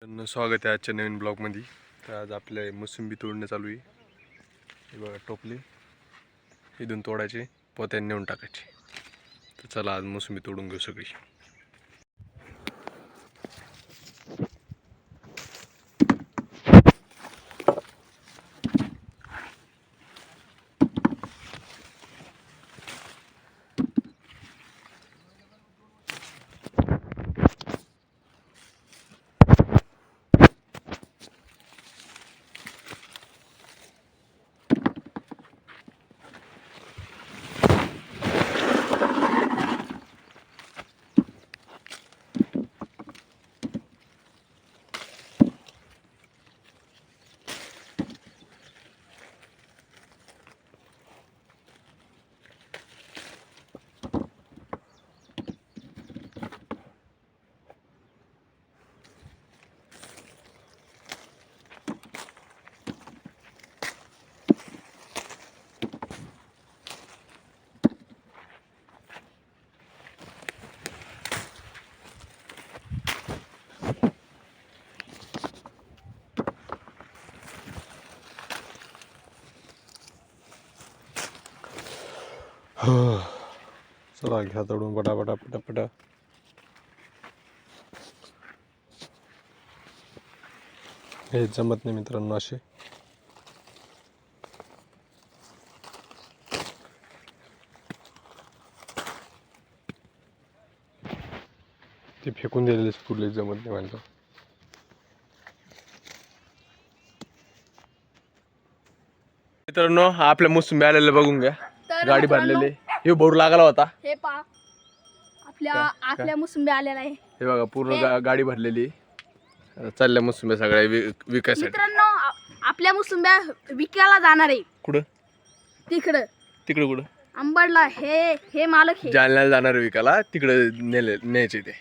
स्वागत आहे आजच्या नवीन ब्लॉगमध्ये. तर आज आपल्या मोसंबी तोडणं चालू आहे. हे बघा टोपली इथून तोडायचे, पोत्याने नेऊन टाकायचे. तर चला आज मोसंबी तोडून घेऊ सगळी. चला घ्या तोडून पटापटा पटापटा. हे जमत नाही मित्रांनो असे. ते फेकून दिलेले पुढले जमत नाही म्हणतो. मित्रांनो आपल्या मोसंबी आलेले बघून घ्या. गाडी भरलेली. हे बोर लागला होता. हे पहा आपल्या मोसंबी आलेला आहे. हे बघा पूर्ण गाडी भरलेली. चालल्या मोसंब्या सगळ्या विकायसाठी. मित्रांनो आपल्या मोसंब्या विकायला जाणार आहे. कुठं? तिकडं कुठं? अंबडला. हे मालक हे जालन्याला जाणार विकायला, तिकडे न्यायचे ते.